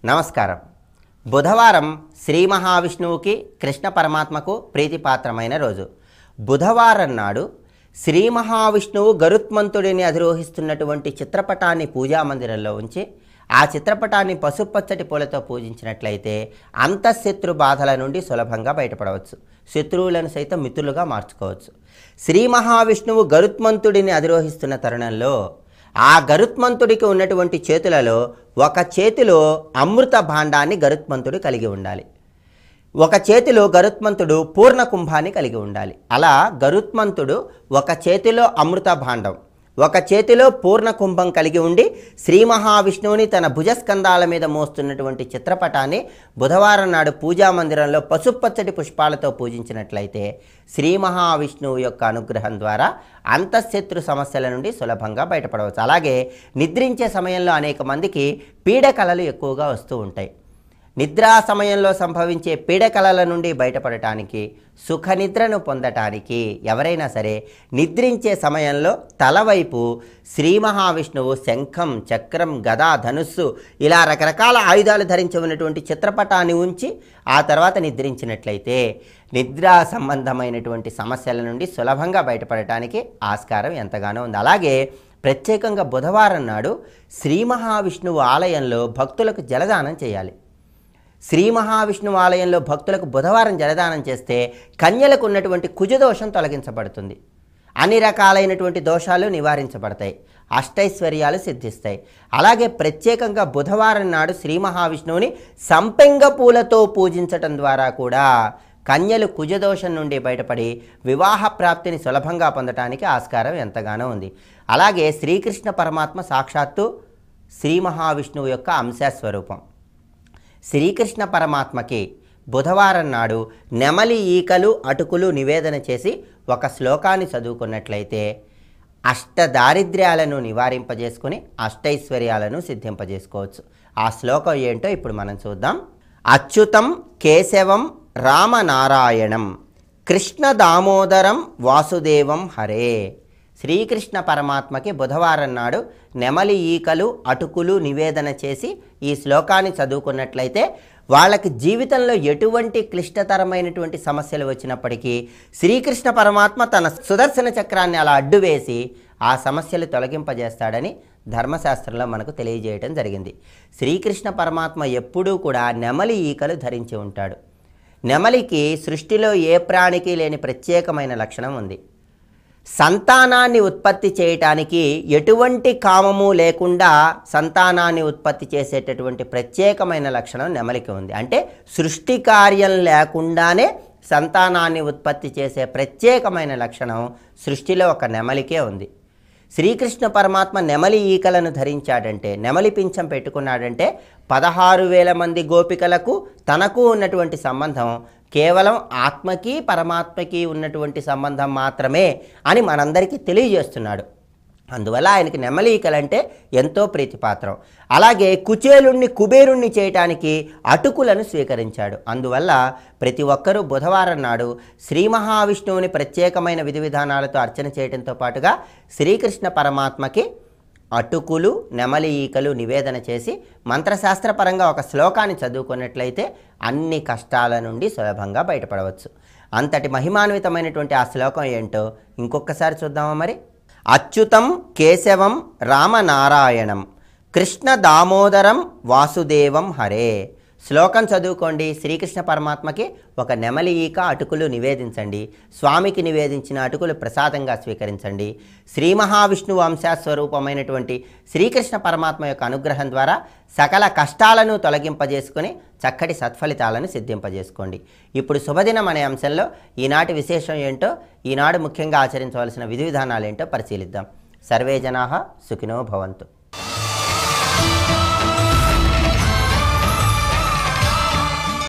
నమస్కారం. బుధవారం శ్రీ మహావిష్ణువుకి కృష్ణ పరమాత్మకు ప్రీతిపాత్రమైన రోజు. బుధవారం నాడు శ్రీ మహావిష్ణువు గరుత్మంతుడిని అధిరోహిస్తున్నటువంటి చిత్రపటాన్ని పూజామందిరంలో ఉంచి ఆ చిత్రపటాన్ని పసుపచ్చటి పూలతో పూజించినట్లయితే అంతఃశత్రు బాధల నుండి సులభంగా బయటపడవచ్చు. శత్రువులను సైతం మిత్రులుగా మార్చుకోవచ్చు. శ్రీ మహావిష్ణువు గరుత్మంతుడిని అధిరోహిస్తున్న తరుణంలో ఆ గరుత్మంతుడికి ఉన్నటువంటి చేతులలో ఒక చేతిలో అమృత భాండాన్ని గరుత్మంతుడు కలిగి ఉండాలి. ఒక చేతిలో గరుత్మంతుడు పూర్ణ కుంభాన్ని కలిగి ఉండాలి. అలా గరుత్మంతుడు ఒక చేతిలో అమృత భాండం, ఒక చేతిలో పూర్ణ కుంభం కలిగి ఉండి శ్రీ మహావిష్ణువుని తన భుజస్కంధాల మీద మోస్తున్నటువంటి చిత్రపటాన్ని బుధవారం నాడు పూజామందిరంలో పసుపచ్చటి పుష్పాలతో పూజించినట్లయితే శ్రీ మహావిష్ణువు యొక్క అనుగ్రహం ద్వారా అంతఃశత్రు సమస్యల నుండి సులభంగా బయటపడవచ్చు. అలాగే నిద్రించే సమయంలో అనేక మందికి పీడకలలు ఎక్కువగా వస్తూ ఉంటాయి. నిద్రా సమయంలో సంభవించే పీడకలల నుండి బయటపడటానికి, సుఖనిద్రను పొందటానికి ఎవరైనా సరే నిద్రించే సమయంలో తలవైపు శ్రీ మహావిష్ణువు శంఖం, చక్రం, గద, ధనుస్సు ఇలా రకరకాల ఆయుధాలు ధరించి ఉన్నటువంటి చిత్రపటాన్ని ఉంచి ఆ తర్వాత నిద్రించినట్లయితే నిద్రా సంబంధమైనటువంటి సమస్యల నుండి సులభంగా బయటపడటానికి ఆస్కారం ఎంతగానో ఉంది. అలాగే ప్రత్యేకంగా బుధవారం నాడు శ్రీ మహావిష్ణువు ఆలయంలో భక్తులకు జలదానం చేయాలి. శ్రీ మహావిష్ణువు ఆలయంలో భక్తులకు బుధవారం జలదానం చేస్తే కన్యలకు ఉన్నటువంటి కుజదోషం తొలగించబడుతుంది. అన్ని రకాలైనటువంటి దోషాలు నివారించబడతాయి, అష్టైశ్వర్యాలు సిద్ధిస్తాయి. అలాగే ప్రత్యేకంగా బుధవారం నాడు శ్రీ మహావిష్ణువుని సంపెంగ పూలతో పూజించటం ద్వారా కూడా కన్యలు కుజదోషం నుండి బయటపడి వివాహ ప్రాప్తిని సులభంగా పొందటానికి ఆస్కారం ఎంతగానో ఉంది. అలాగే శ్రీకృష్ణ పరమాత్మ సాక్షాత్తు శ్రీ మహావిష్ణువు యొక్క అంశస్వరూపం. శ్రీకృష్ణ పరమాత్మకి బుధవారం నాడు నెమలి ఈకలు, అటుకులు నివేదన చేసి ఒక శ్లోకాన్ని చదువుకున్నట్లయితే అష్టదారిద్ర్యాలను నివారింపజేసుకుని అష్టైశ్వర్యాలను సిద్ధింపజేసుకోవచ్చు. ఆ శ్లోకం ఏంటో ఇప్పుడు మనం చూద్దాం. అచ్యుతం కేశవం రామనారాయణం కృష్ణ దామోదరం వాసుదేవం హరే. శ్రీకృష్ణ పరమాత్మకి బుధవారం నాడు నెమలి ఈకలు, అటుకులు నివేదన చేసి ఈ శ్లోకాన్ని చదువుకున్నట్లయితే వాళ్ళకి జీవితంలో ఎటువంటి క్లిష్టతరమైనటువంటి సమస్యలు వచ్చినప్పటికీ శ్రీకృష్ణ పరమాత్మ తన సుదర్శన చక్రాన్ని అలా అడ్డువేసి ఆ సమస్యలు తొలగింపజేస్తాడని ధర్మశాస్త్రంలో మనకు తెలియజేయడం జరిగింది. శ్రీకృష్ణ పరమాత్మ ఎప్పుడూ కూడా నెమలి ఈకలు ధరించి ఉంటాడు. నెమలికి సృష్టిలో ఏ ప్రాణికి లేని ప్రత్యేకమైన లక్షణం ఉంది. సంతానాన్ని ఉత్పత్తి చేయటానికి ఎటువంటి కామము లేకుండా సంతానాన్ని ఉత్పత్తి చేసేటటువంటి ప్రత్యేకమైన లక్షణం నెమలికి ఉంది. అంటే సృష్టి కార్యం లేకుండానే సంతానాన్ని ఉత్పత్తి చేసే ప్రత్యేకమైన లక్షణం సృష్టిలో ఒక నెమలికే ఉంది. శ్రీకృష్ణ పరమాత్మ నెమలి ఈకలను ధరించాడంటే, నెమలి పింఛం పెట్టుకున్నాడంటే 16,000 మంది గోపికలకు తనకు ఉన్నటువంటి సంబంధం కేవలం ఆత్మకి పరమాత్మకి ఉన్నటువంటి సంబంధం మాత్రమే అని మనందరికీ తెలియజేస్తున్నాడు. అందువల్ల ఆయనకి నెమలి ఈకలంటే ఎంతో ప్రీతిపాత్రం. అలాగే కుచేలుణ్ణి కుబేరుణ్ణి చేయటానికి అటుకులను స్వీకరించాడు. అందువల్ల ప్రతి ఒక్కరూ బుధవారం నాడు శ్రీ మహావిష్ణువుని ప్రత్యేకమైన విధి విధానాలతో అర్చన చేయడంతో పాటుగా శ్రీకృష్ణ పరమాత్మకి అటుకులు, నెమలి ఈకలు నివేదన చేసి మంత్రశాస్త్రపరంగా ఒక శ్లోకాన్ని చదువుకున్నట్లయితే అన్ని కష్టాల నుండి సులభంగా బయటపడవచ్చు. అంతటి మహిమాన్వితమైనటువంటి ఆ శ్లోకం ఏంటో ఇంకొకసారి చూద్దామా మరి. అచ్యుతం కేశవం రామనారాయణం కృష్ణ దామోదరం వాసుదేవం హరే. శ్లోకం చదువుకోండి. శ్రీకృష్ణ పరమాత్మకి ఒక నెమలి ఈక, అటుకులు నివేదించండి. స్వామికి నివేదించిన అటుకులు ప్రసాదంగా స్వీకరించండి. శ్రీ మహావిష్ణువు అంశస్వరూపమైనటువంటి శ్రీకృష్ణ పరమాత్మ యొక్క అనుగ్రహం ద్వారా సకల కష్టాలను తొలగింపజేసుకొని చక్కటి సత్ఫలితాలను సిద్ధింపజేసుకోండి. ఇప్పుడు శుభదినం అనే అంశంలో ఈనాటి విశేషం ఏంటో, ఈనాడు ముఖ్యంగా ఆచరించవలసిన విధి విధానాలు ఏంటో పరిశీలిద్దాం. సర్వే జనాః సుఖినో భవంతు.